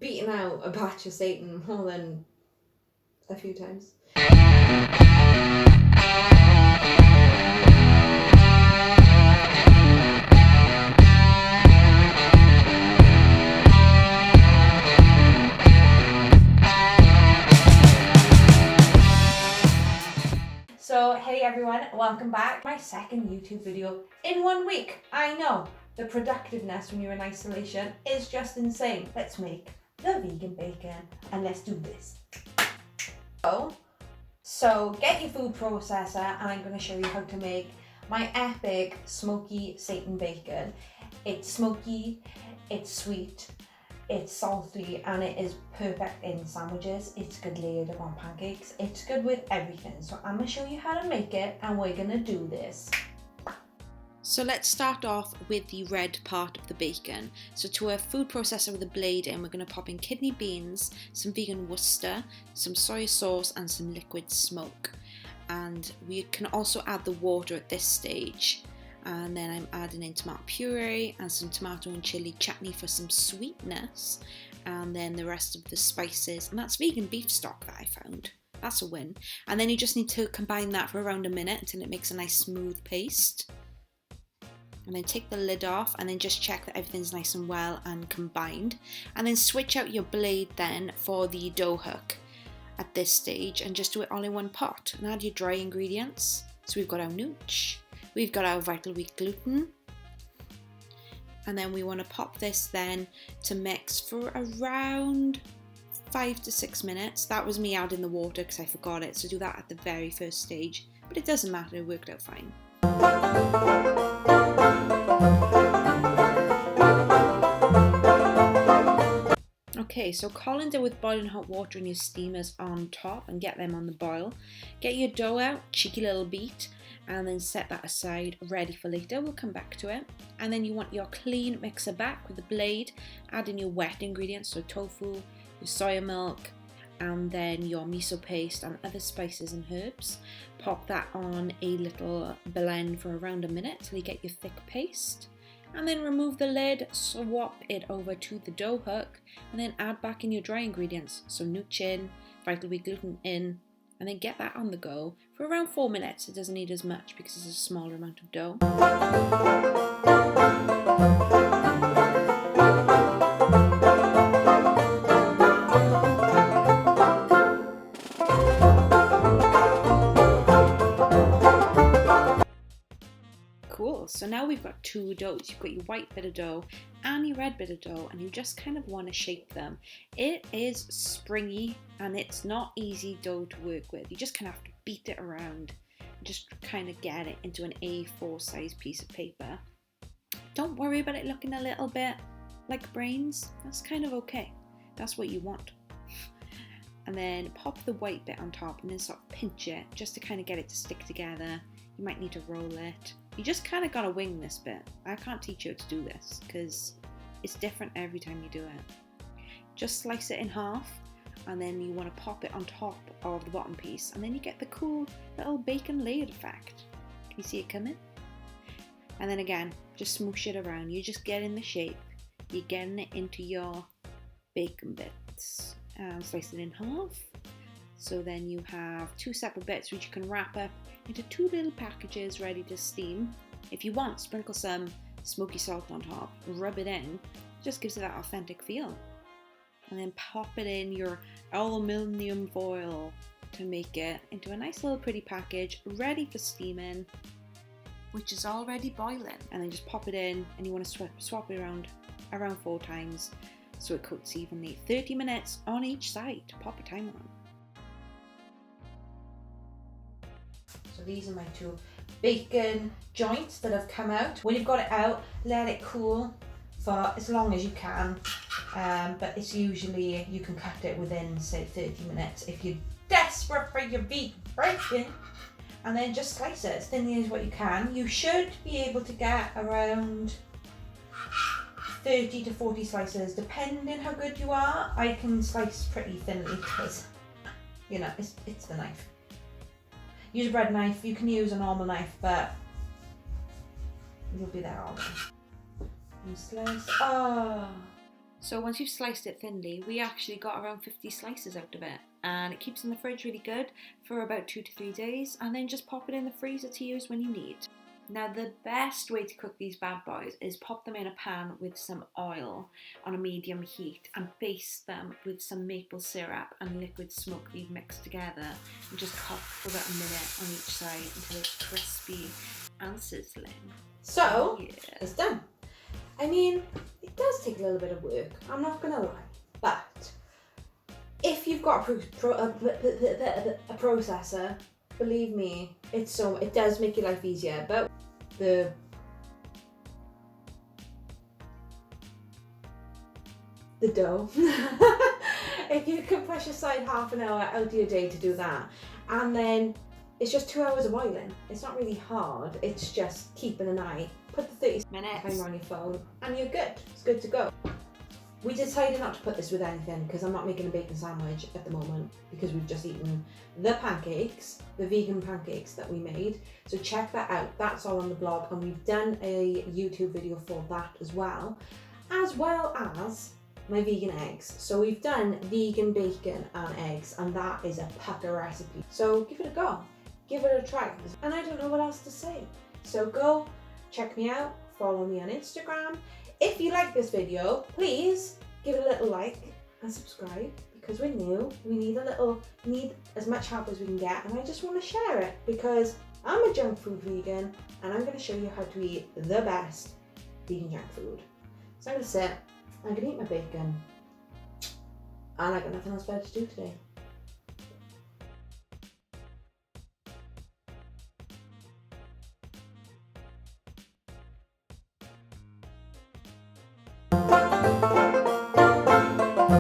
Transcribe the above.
beaten out a batch of seitan more than a few times. So hey everyone, welcome back. My second YouTube video in 1 week. I know, the productiveness when you're in isolation is just insane. Let's make the vegan bacon and let's do this. So get your food processor and I'm going to show you how to make my epic smoky seitan bacon. It's smoky, it's sweet, it's salty, and it is perfect in sandwiches. It's good layered on pancakes. It's good with everything. So I'm going to show you how to make it and we're going to do this. So let's start off with the red part of the bacon. So to a food processor with a blade in, we're going to pop in kidney beans, some vegan Worcester, some soy sauce and some liquid smoke. And we can also add the water at this stage. And then I'm adding in tomato puree and some tomato and chili chutney for some sweetness. And then the rest of the spices, and that's vegan beef stock that I found. That's a win. And then you just need to combine that for around a minute until it makes a nice smooth paste. And then take the lid off and then just check that everything's nice and well and combined. And then switch out your blade then for the dough hook at this stage and just do it all in one pot. And add your dry ingredients. So we've got our nooch, we've got our vital wheat gluten. And then we want to pop this then to mix for around 5 to 6 minutes. That was me adding the water because I forgot it. So do that at the very first stage. But it doesn't matter, it worked out fine. Okay, so colander with boiling hot water and your steamers on top and get them on the boil. Get your dough out, cheeky little beat, and then set that aside ready for later. We'll come back to it. And then you want your clean mixer back with a blade. Add in your wet ingredients, so tofu, your soya milk, and then your miso paste and other spices and herbs. Pop that on a little blend for around a minute till you get your thick paste. And then remove the lid, swap it over to the dough hook, and then add back in your dry ingredients. So nooch in, vital wheat gluten in, and then get that on the go for around 4 minutes. It doesn't need as much because it's a smaller amount of dough. Cool, so now we've got two doughs. You've got your white bit of dough and your red bit of dough, and you just kind of want to shape them. It is springy and it's not easy dough to work with. You just kind of have to beat it around and just kind of get it into an A4 size piece of paper. Don't worry about it looking a little bit like brains. That's kind of okay. That's what you want. And then pop the white bit on top and then sort of pinch it just to kind of get it to stick together. You might need to roll it. You just kind of gotta wing this bit. I can't teach you how to do this because it's different every time you do it. Just slice it in half and then you want to pop it on top of the bottom piece and then you get the cool little bacon layered effect. Can you see it coming? And then again, just smoosh it around. You're just getting the shape. You're getting it into your bacon bits. Slice it in half. So then you have two separate bits which you can wrap up into two little packages ready to steam. If you want, sprinkle some smoky salt on top, rub it in, it just gives it that authentic feel. And then pop it in your aluminium foil to make it into a nice little pretty package ready for steaming, which is already boiling. And then just pop it in and you want to swap it around 4 times so it cooks evenly. 30 minutes on each side. Pop a timer on. So these are my two bacon joints that have come out. When you've got it out, let it cool for as long as you can. But it's usually, you can cut it within say 30 minutes if you're desperate for your vegan bacon. And then just slice it as thinly as what you can. You should be able to get around 30 to 40 slices, depending how good you are. I can slice pretty thinly because, you know, it's the knife. Use a bread knife, you can use a normal knife, but you'll be there all day. And slice. Oh, So once you've sliced it thinly, we actually got around 50 slices out of it, and it keeps in the fridge really good for about 2 to 3 days, and then just pop it in the freezer to use when you need. Now the best way to cook these bad boys is pop them in a pan with some oil on a medium heat and baste them with some maple syrup and liquid smoke that you've mixed together, and just cook for about a minute on each side until it's crispy and sizzling. So, Yeah. it's done. I mean, it does take a little bit of work, I'm not gonna lie, but if you've got a processor, believe me, it does make your life easier. But the dough, if you can push aside half an hour out of your day to do that, and then it's just 2 hours of boiling. It's not really hard. It's just keeping an eye. Put the 30 Minutes. timer on your phone, and you're good. It's good to go. We decided not to put this with anything because I'm not making a bacon sandwich at the moment because we've just eaten the pancakes, the vegan pancakes that we made. So check that out. That's all on the blog, and we've done a YouTube video for that as well as my vegan eggs. So we've done vegan bacon and eggs, and that is a pucker recipe. So give it a go. Give it a try. And I don't know what else to say. So go check me out, follow me on Instagram. If you like this video, please give it a little like and subscribe because we're new. We need as much help as we can get, and I just want to share it because I'm a junk food vegan and I'm going to show you how to eat the best vegan junk food. So I'm going to sit, I'm going to eat my bacon, and I got nothing else better to do today.